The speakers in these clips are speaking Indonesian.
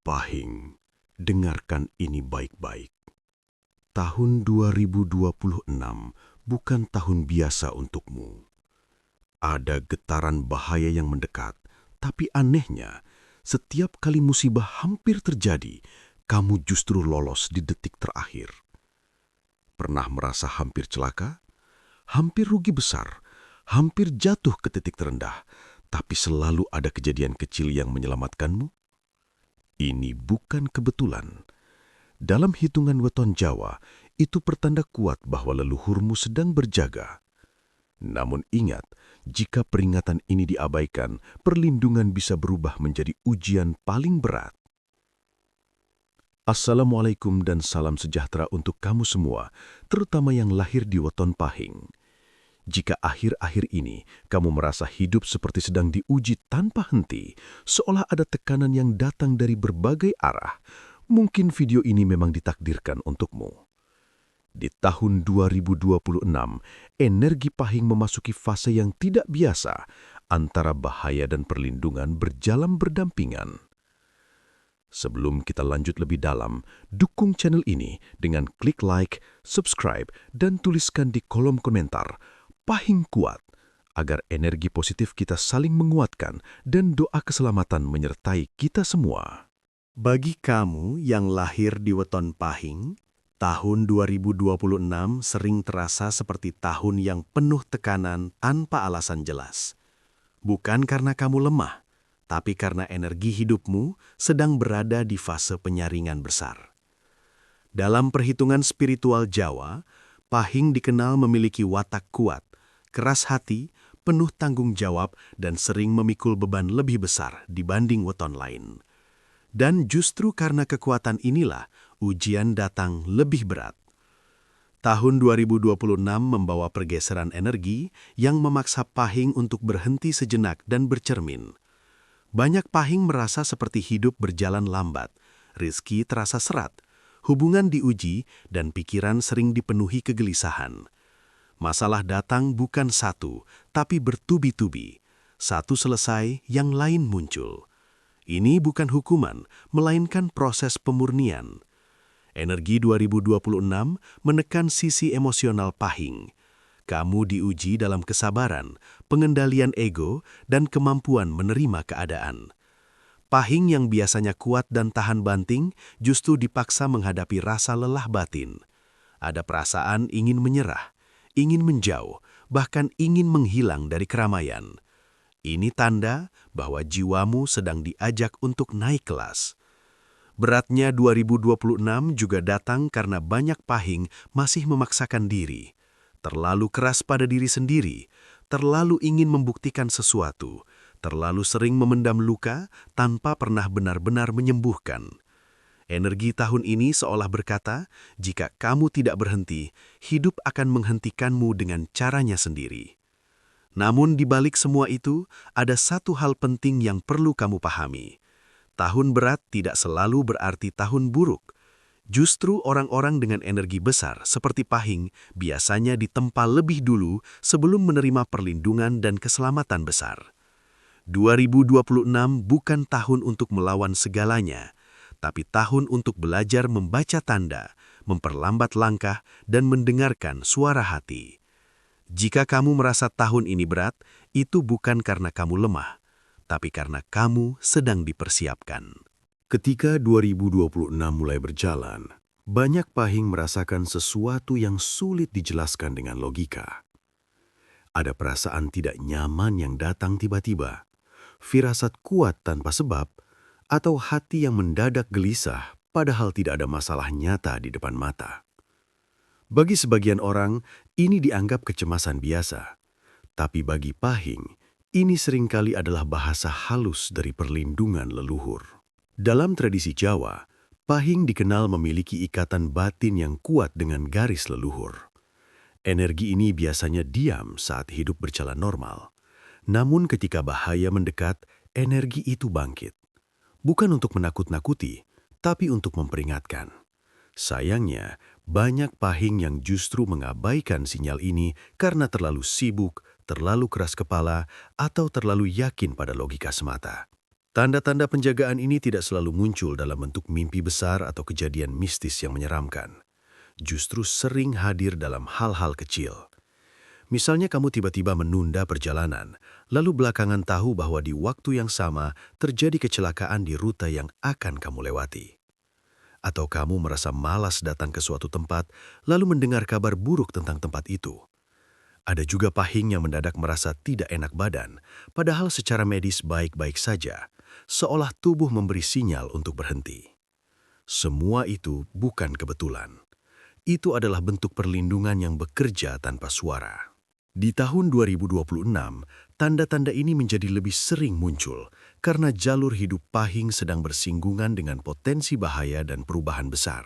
Pahing, dengarkan ini baik-baik. Tahun 2026 bukan tahun biasa untukmu. Ada getaran bahaya yang mendekat, tapi anehnya, setiap kali musibah hampir terjadi, kamu justru lolos di detik terakhir. Pernah merasa hampir celaka? Hampir rugi besar, hampir jatuh ke titik terendah, tapi selalu ada kejadian kecil yang menyelamatkanmu? Ini bukan kebetulan. Dalam hitungan weton Jawa, itu pertanda kuat bahwa leluhurmu sedang berjaga. Namun ingat, jika peringatan ini diabaikan, perlindungan bisa berubah menjadi ujian paling berat. Assalamualaikum dan salam sejahtera untuk kamu semua, terutama yang lahir di weton Pahing. Jika akhir-akhir ini kamu merasa hidup seperti sedang diuji tanpa henti, seolah ada tekanan yang datang dari berbagai arah, mungkin video ini memang ditakdirkan untukmu. Di tahun 2026, energi Pahing memasuki fase yang tidak biasa, antara bahaya dan perlindungan berjalan berdampingan. Sebelum kita lanjut lebih dalam, dukung channel ini dengan klik like, subscribe, dan tuliskan di kolom komentar Pahing kuat, agar energi positif kita saling menguatkan dan doa keselamatan menyertai kita semua. Bagi kamu yang lahir di weton Pahing, tahun 2026 sering terasa seperti tahun yang penuh tekanan tanpa alasan jelas. Bukan karena kamu lemah, tapi karena energi hidupmu sedang berada di fase penyaringan besar. Dalam perhitungan spiritual Jawa, Pahing dikenal memiliki watak kuat, keras hati, penuh tanggung jawab, dan sering memikul beban lebih besar dibanding weton lain. Dan justru karena kekuatan inilah, ujian datang lebih berat. Tahun 2026 membawa pergeseran energi yang memaksa Pahing untuk berhenti sejenak dan bercermin. Banyak Pahing merasa seperti hidup berjalan lambat, rezeki terasa serat, hubungan diuji, dan pikiran sering dipenuhi kegelisahan. Masalah datang bukan satu, tapi bertubi-tubi. Satu selesai, yang lain muncul. Ini bukan hukuman, melainkan proses pemurnian. Energi 2026 menekan sisi emosional Pahing. Kamu diuji dalam kesabaran, pengendalian ego, dan kemampuan menerima keadaan. Pahing yang biasanya kuat dan tahan banting justru dipaksa menghadapi rasa lelah batin. Ada perasaan ingin menyerah, ingin menjauh, bahkan ingin menghilang dari keramaian. Ini tanda bahwa jiwamu sedang diajak untuk naik kelas. Beratnya 2026 juga datang karena banyak Pahing masih memaksakan diri, terlalu keras pada diri sendiri, terlalu ingin membuktikan sesuatu, terlalu sering memendam luka tanpa pernah benar-benar menyembuhkan. Energi tahun ini seolah berkata, jika kamu tidak berhenti, hidup akan menghentikanmu dengan caranya sendiri. Namun di balik semua itu, ada satu hal penting yang perlu kamu pahami. Tahun berat tidak selalu berarti tahun buruk. Justru orang-orang dengan energi besar seperti Pahing biasanya ditempa lebih dulu sebelum menerima perlindungan dan keselamatan besar. 2026 bukan tahun untuk melawan segalanya, tapi tahun untuk belajar membaca tanda, memperlambat langkah, dan mendengarkan suara hati. Jika kamu merasa tahun ini berat, itu bukan karena kamu lemah, tapi karena kamu sedang dipersiapkan. Ketika 2026 mulai berjalan, banyak Pahing merasakan sesuatu yang sulit dijelaskan dengan logika. Ada perasaan tidak nyaman yang datang tiba-tiba, firasat kuat tanpa sebab, atau hati yang mendadak gelisah padahal tidak ada masalah nyata di depan mata. Bagi sebagian orang, ini dianggap kecemasan biasa. Tapi bagi Pahing, ini seringkali adalah bahasa halus dari perlindungan leluhur. Dalam tradisi Jawa, Pahing dikenal memiliki ikatan batin yang kuat dengan garis leluhur. Energi ini biasanya diam saat hidup berjalan normal. Namun ketika bahaya mendekat, energi itu bangkit. Bukan untuk menakut-nakuti, tapi untuk memperingatkan. Sayangnya, banyak Pahing yang justru mengabaikan sinyal ini karena terlalu sibuk, terlalu keras kepala, atau terlalu yakin pada logika semata. Tanda-tanda penjagaan ini tidak selalu muncul dalam bentuk mimpi besar atau kejadian mistis yang menyeramkan. Justru sering hadir dalam hal-hal kecil. Misalnya kamu tiba-tiba menunda perjalanan, lalu belakangan tahu bahwa di waktu yang sama terjadi kecelakaan di rute yang akan kamu lewati. Atau kamu merasa malas datang ke suatu tempat, lalu mendengar kabar buruk tentang tempat itu. Ada juga pahing yang mendadak merasa tidak enak badan, padahal secara medis baik-baik saja, seolah tubuh memberi sinyal untuk berhenti. Semua itu bukan kebetulan. Itu adalah bentuk perlindungan yang bekerja tanpa suara. Di tahun 2026, tanda-tanda ini menjadi lebih sering muncul karena jalur hidup pahing sedang bersinggungan dengan potensi bahaya dan perubahan besar.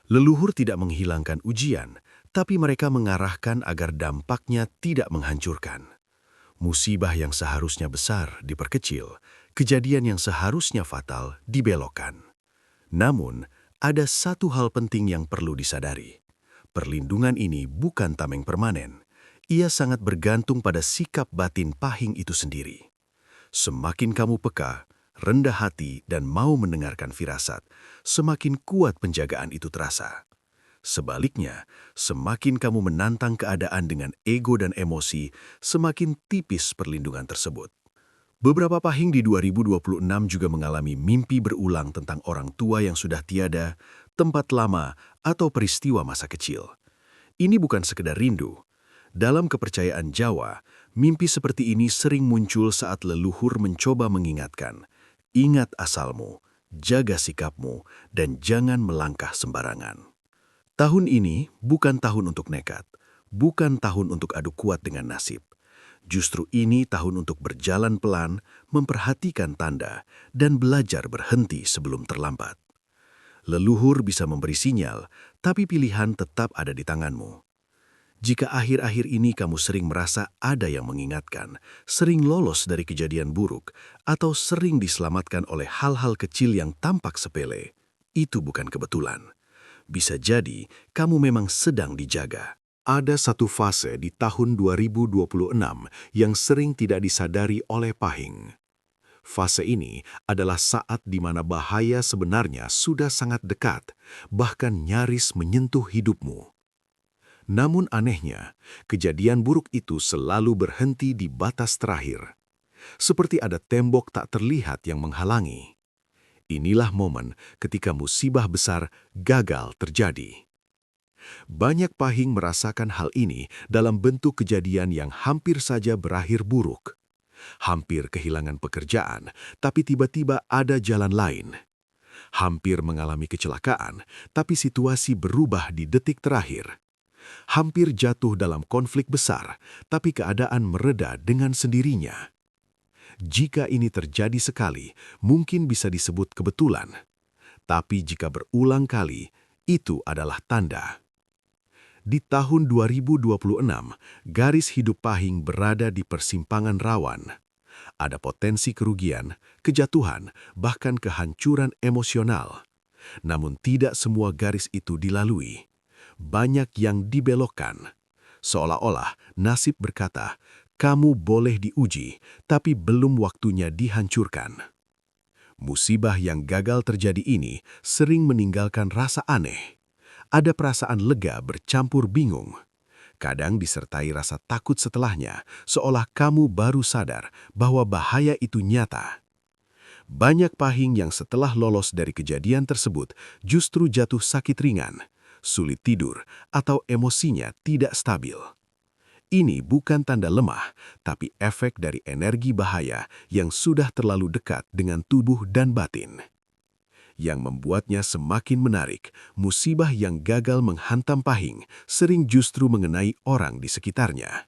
Leluhur tidak menghilangkan ujian, tapi mereka mengarahkan agar dampaknya tidak menghancurkan. Musibah yang seharusnya besar diperkecil, kejadian yang seharusnya fatal dibelokkan. Namun, ada satu hal penting yang perlu disadari. Perlindungan ini bukan tameng permanen. Ia sangat bergantung pada sikap batin pahing itu sendiri. Semakin kamu peka, rendah hati, dan mau mendengarkan firasat, semakin kuat penjagaan itu terasa. Sebaliknya, semakin kamu menantang keadaan dengan ego dan emosi, semakin tipis perlindungan tersebut. Beberapa pahing di 2026 juga mengalami mimpi berulang tentang orang tua yang sudah tiada, tempat lama, atau peristiwa masa kecil. Ini bukan sekedar rindu. Dalam kepercayaan Jawa, mimpi seperti ini sering muncul saat leluhur mencoba mengingatkan, ingat asalmu, jaga sikapmu, dan jangan melangkah sembarangan. Tahun ini bukan tahun untuk nekat, bukan tahun untuk adu kuat dengan nasib. Justru ini tahun untuk berjalan pelan, memperhatikan tanda, dan belajar berhenti sebelum terlambat. Leluhur bisa memberi sinyal, tapi pilihan tetap ada di tanganmu. Jika akhir-akhir ini kamu sering merasa ada yang mengingatkan, sering lolos dari kejadian buruk, atau sering diselamatkan oleh hal-hal kecil yang tampak sepele, itu bukan kebetulan. Bisa jadi kamu memang sedang dijaga. Ada satu fase di tahun 2026 yang sering tidak disadari oleh pahing. Fase ini adalah saat di mana bahaya sebenarnya sudah sangat dekat, bahkan nyaris menyentuh hidupmu. Namun anehnya, kejadian buruk itu selalu berhenti di batas terakhir. Seperti ada tembok tak terlihat yang menghalangi. Inilah momen ketika musibah besar gagal terjadi. Banyak pahing merasakan hal ini dalam bentuk kejadian yang hampir saja berakhir buruk. Hampir kehilangan pekerjaan, tapi tiba-tiba ada jalan lain. Hampir mengalami kecelakaan, tapi situasi berubah di detik terakhir. Hampir jatuh dalam konflik besar, tapi keadaan mereda dengan sendirinya. Jika ini terjadi sekali, mungkin bisa disebut kebetulan. Tapi jika berulang kali, itu adalah tanda. Di tahun 2026, garis hidup pahing berada di persimpangan rawan. Ada potensi kerugian, kejatuhan, bahkan kehancuran emosional. Namun tidak semua garis itu dilalui. Banyak yang dibelokkan. Seolah-olah nasib berkata, kamu boleh diuji, tapi belum waktunya dihancurkan. Musibah yang gagal terjadi ini sering meninggalkan rasa aneh. Ada perasaan lega bercampur bingung. Kadang disertai rasa takut setelahnya, seolah kamu baru sadar bahwa bahaya itu nyata. Banyak pahing yang setelah lolos dari kejadian tersebut justru jatuh sakit ringan, sulit tidur, atau emosinya tidak stabil. Ini bukan tanda lemah, tapi efek dari energi bahaya yang sudah terlalu dekat dengan tubuh dan batin. Yang membuatnya semakin menarik, musibah yang gagal menghantam pahing sering justru mengenai orang di sekitarnya.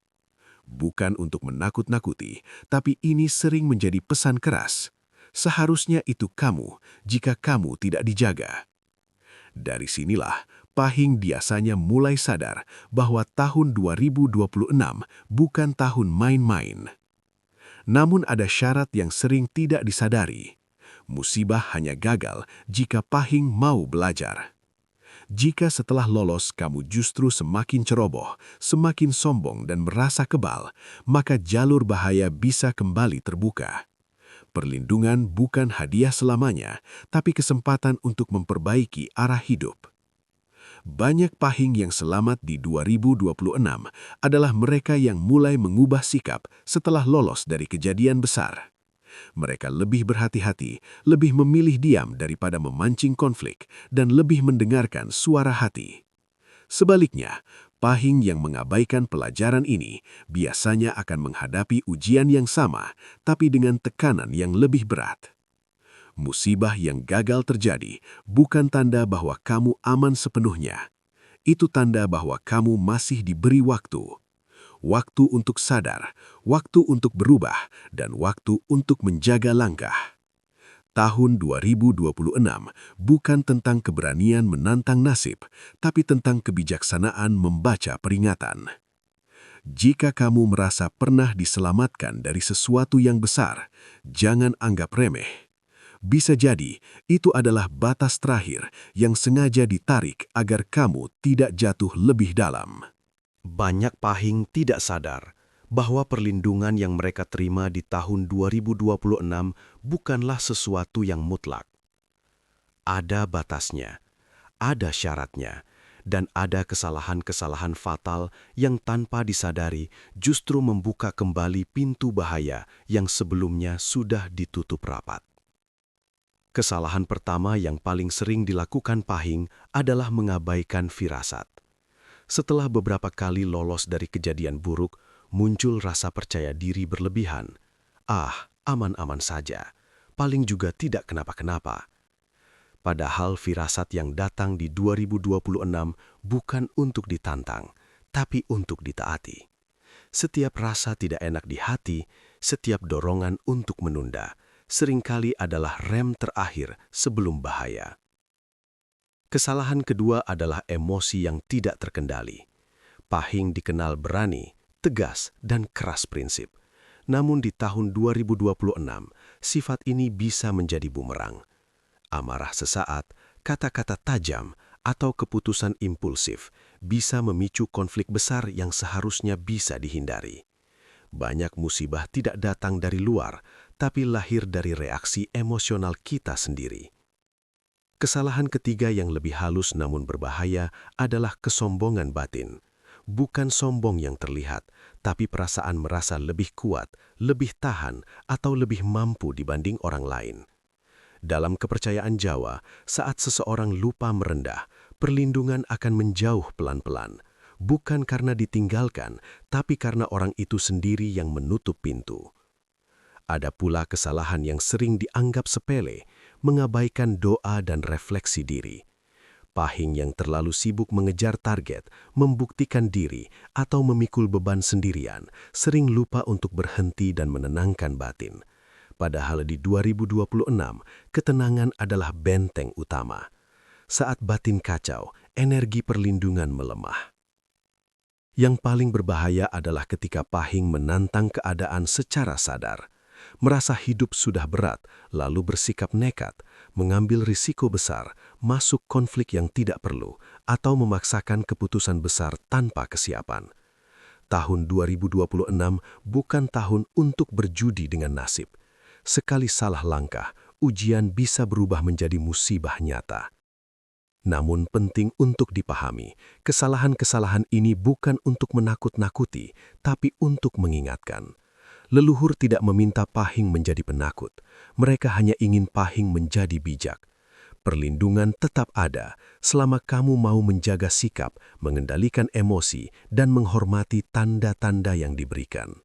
Bukan untuk menakut-nakuti, tapi ini sering menjadi pesan keras. Seharusnya itu kamu jika kamu tidak dijaga. Dari sinilah, pahing biasanya mulai sadar bahwa tahun 2026 bukan tahun main-main. Namun ada syarat yang sering tidak disadari. Musibah hanya gagal jika pahing mau belajar. Jika setelah lolos kamu justru semakin ceroboh, semakin sombong dan merasa kebal, maka jalur bahaya bisa kembali terbuka. Perlindungan bukan hadiah selamanya, tapi kesempatan untuk memperbaiki arah hidup. Banyak pahing yang selamat di 2026 adalah mereka yang mulai mengubah sikap setelah lolos dari kejadian besar. Mereka lebih berhati-hati, lebih memilih diam daripada memancing konflik, dan lebih mendengarkan suara hati. Sebaliknya, pahing yang mengabaikan pelajaran ini biasanya akan menghadapi ujian yang sama, tapi dengan tekanan yang lebih berat. Musibah yang gagal terjadi bukan tanda bahwa kamu aman sepenuhnya. Itu tanda bahwa kamu masih diberi waktu. Waktu untuk sadar, waktu untuk berubah, dan waktu untuk menjaga langkah. Tahun 2026 bukan tentang keberanian menantang nasib, tapi tentang kebijaksanaan membaca peringatan. Jika kamu merasa pernah diselamatkan dari sesuatu yang besar, jangan anggap remeh. Bisa jadi itu adalah batas terakhir yang sengaja ditarik agar kamu tidak jatuh lebih dalam. Banyak pahing tidak sadar bahwa perlindungan yang mereka terima di tahun 2026 bukanlah sesuatu yang mutlak. Ada batasnya, ada syaratnya, dan ada kesalahan-kesalahan fatal yang tanpa disadari justru membuka kembali pintu bahaya yang sebelumnya sudah ditutup rapat. Kesalahan pertama yang paling sering dilakukan pahing adalah mengabaikan firasat. Setelah beberapa kali lolos dari kejadian buruk, muncul rasa percaya diri berlebihan. Aman-aman saja, paling juga tidak kenapa-kenapa. Padahal firasat yang datang di 2026 bukan untuk ditantang, tapi untuk ditaati. Setiap rasa tidak enak di hati, setiap dorongan untuk menunda, seringkali adalah rem terakhir sebelum bahaya. Kesalahan kedua adalah emosi yang tidak terkendali. Pahing dikenal berani, tegas, dan keras prinsip. Namun di tahun 2026, sifat ini bisa menjadi bumerang. Amarah sesaat, kata-kata tajam, atau keputusan impulsif bisa memicu konflik besar yang seharusnya bisa dihindari. Banyak musibah tidak datang dari luar, tapi lahir dari reaksi emosional kita sendiri. Kesalahan ketiga yang lebih halus namun berbahaya adalah kesombongan batin. Bukan sombong yang terlihat, tapi perasaan merasa lebih kuat, lebih tahan, atau lebih mampu dibanding orang lain. Dalam kepercayaan Jawa, saat seseorang lupa merendah, perlindungan akan menjauh pelan-pelan. Bukan karena ditinggalkan, tapi karena orang itu sendiri yang menutup pintu. Ada pula kesalahan yang sering dianggap sepele, mengabaikan doa dan refleksi diri. Pahing yang terlalu sibuk mengejar target, membuktikan diri, atau memikul beban sendirian, sering lupa untuk berhenti dan menenangkan batin. Padahal di 2026, ketenangan adalah benteng utama. Saat batin kacau, energi perlindungan melemah. Yang paling berbahaya adalah ketika pahing menantang keadaan secara sadar. Merasa hidup sudah berat, lalu bersikap nekat, mengambil risiko besar, masuk konflik yang tidak perlu, atau memaksakan keputusan besar tanpa kesiapan. Tahun 2026 bukan tahun untuk berjudi dengan nasib. Sekali salah langkah, ujian bisa berubah menjadi musibah nyata. Namun penting untuk dipahami, kesalahan-kesalahan ini bukan untuk menakut-nakuti, tapi untuk mengingatkan. Leluhur tidak meminta pahing menjadi penakut. Mereka hanya ingin pahing menjadi bijak. Perlindungan tetap ada selama kamu mau menjaga sikap, mengendalikan emosi, dan menghormati tanda-tanda yang diberikan.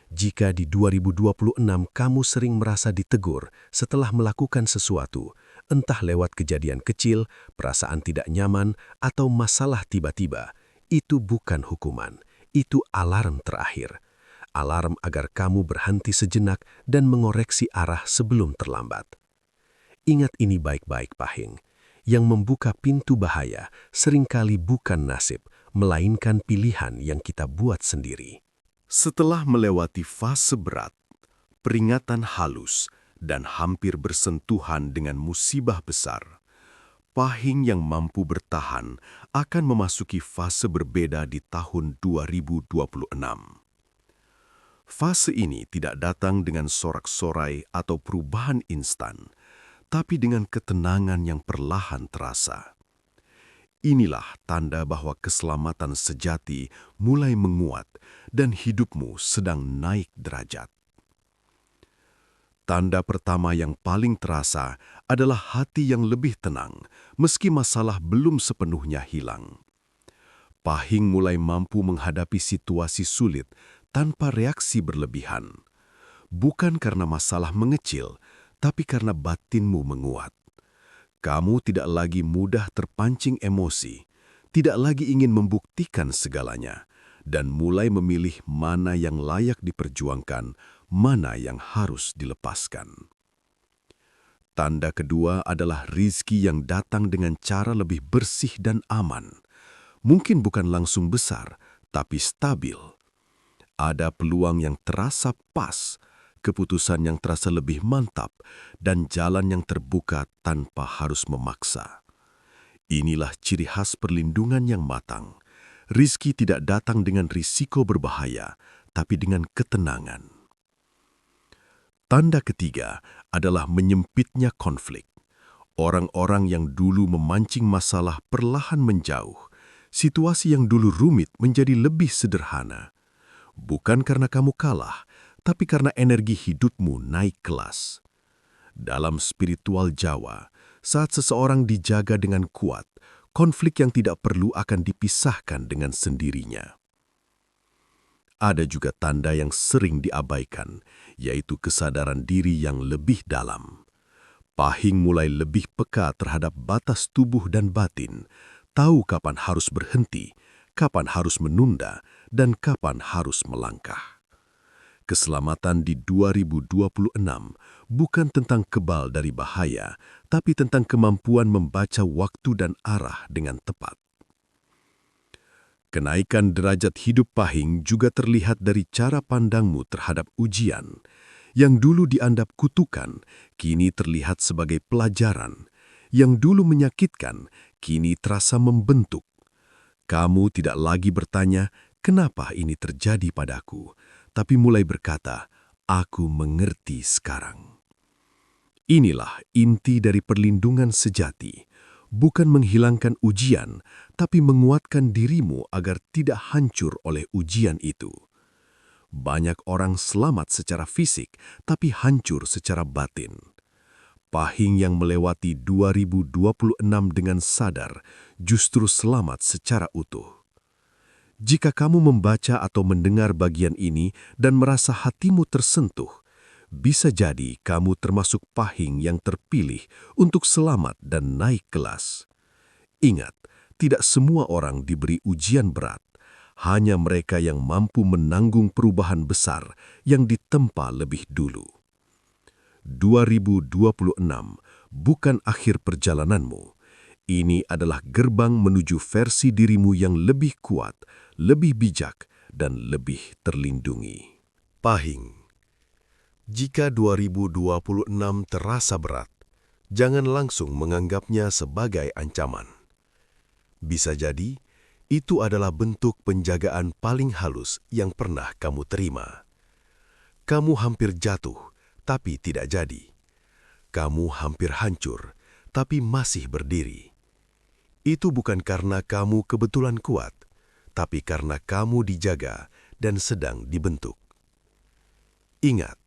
Jika di 2026 kamu sering merasa ditegur setelah melakukan sesuatu, entah lewat kejadian kecil, perasaan tidak nyaman, atau masalah tiba-tiba, itu bukan hukuman, itu alarm terakhir. Alarm agar kamu berhenti sejenak dan mengoreksi arah sebelum terlambat. Ingat ini baik-baik pahing. Yang membuka pintu bahaya seringkali bukan nasib, melainkan pilihan yang kita buat sendiri. Setelah melewati fase berat, peringatan halus, dan hampir bersentuhan dengan musibah besar, pahing yang mampu bertahan akan memasuki fase berbeda di tahun 2026. Fase ini tidak datang dengan sorak-sorai atau perubahan instan, tapi dengan ketenangan yang perlahan terasa. Inilah tanda bahwa keselamatan sejati mulai menguat dan hidupmu sedang naik derajat. Tanda pertama yang paling terasa adalah hati yang lebih tenang, meski masalah belum sepenuhnya hilang. Pahing mulai mampu menghadapi situasi sulit tanpa reaksi berlebihan. Bukan karena masalah mengecil, tapi karena batinmu menguat. Kamu tidak lagi mudah terpancing emosi, tidak lagi ingin membuktikan segalanya, dan mulai memilih mana yang layak diperjuangkan, mana yang harus dilepaskan. Tanda kedua adalah rizki yang datang dengan cara lebih bersih dan aman. Mungkin bukan langsung besar, tapi stabil. Ada peluang yang terasa pas, keputusan yang terasa lebih mantap, dan jalan yang terbuka tanpa harus memaksa. Inilah ciri khas perlindungan yang matang. Rizki tidak datang dengan risiko berbahaya, tapi dengan ketenangan. Tanda ketiga adalah menyempitnya konflik. Orang-orang yang dulu memancing masalah perlahan menjauh. Situasi yang dulu rumit menjadi lebih sederhana. Bukan karena kamu kalah, tapi karena energi hidupmu naik kelas. Dalam spiritual Jawa, saat seseorang dijaga dengan kuat, konflik yang tidak perlu akan dipisahkan dengan sendirinya. Ada juga tanda yang sering diabaikan, yaitu kesadaran diri yang lebih dalam. Pahing mulai lebih peka terhadap batas tubuh dan batin, tahu kapan harus berhenti, kapan harus menunda, dan kapan harus melangkah. Keselamatan di 2026 bukan tentang kebal dari bahaya, tapi tentang kemampuan membaca waktu dan arah dengan tepat. Kenaikan derajat hidup pahing juga terlihat dari cara pandangmu terhadap ujian. Yang dulu dianggap kutukan, kini terlihat sebagai pelajaran. Yang dulu menyakitkan, kini terasa membentuk. Kamu tidak lagi bertanya, kenapa ini terjadi padaku, tapi mulai berkata, aku mengerti sekarang. Inilah inti dari perlindungan sejati. Bukan menghilangkan ujian, tapi menguatkan dirimu agar tidak hancur oleh ujian itu. Banyak orang selamat secara fisik, tapi hancur secara batin. Pahing yang melewati 2026 dengan sadar, justru selamat secara utuh. Jika kamu membaca atau mendengar bagian ini dan merasa hatimu tersentuh, bisa jadi kamu termasuk pahing yang terpilih untuk selamat dan naik kelas. Ingat, tidak semua orang diberi ujian berat, hanya mereka yang mampu menanggung perubahan besar yang ditempa lebih dulu. 2026 bukan akhir perjalananmu. Ini adalah gerbang menuju versi dirimu yang lebih kuat, lebih bijak, dan lebih terlindungi. Pahing. Jika 2026 terasa berat, jangan langsung menganggapnya sebagai ancaman. Bisa jadi, itu adalah bentuk penjagaan paling halus yang pernah kamu terima. Kamu hampir jatuh, tapi tidak jadi. Kamu hampir hancur, tapi masih berdiri. Itu bukan karena kamu kebetulan kuat, tapi karena kamu dijaga dan sedang dibentuk. Ingat,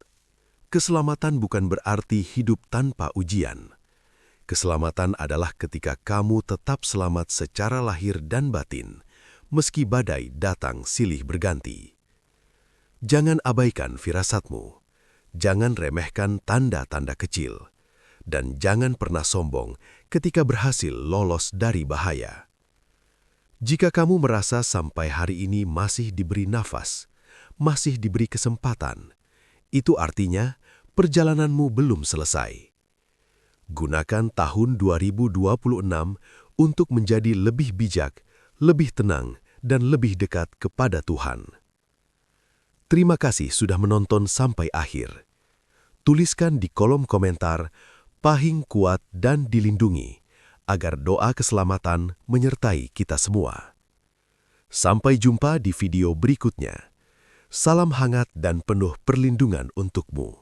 keselamatan bukan berarti hidup tanpa ujian. Keselamatan adalah ketika kamu tetap selamat secara lahir dan batin, meski badai datang silih berganti. Jangan abaikan firasatmu, jangan remehkan tanda-tanda kecil, dan jangan pernah sombong ketika berhasil lolos dari bahaya. Jika kamu merasa sampai hari ini masih diberi nafas, masih diberi kesempatan, itu artinya perjalananmu belum selesai. Gunakan tahun 2026 untuk menjadi lebih bijak, lebih tenang, dan lebih dekat kepada Tuhan. Terima kasih sudah menonton sampai akhir. Tuliskan di kolom komentar, pahing kuat dan dilindungi, agar doa keselamatan menyertai kita semua. Sampai jumpa di video berikutnya. Salam hangat dan penuh perlindungan untukmu.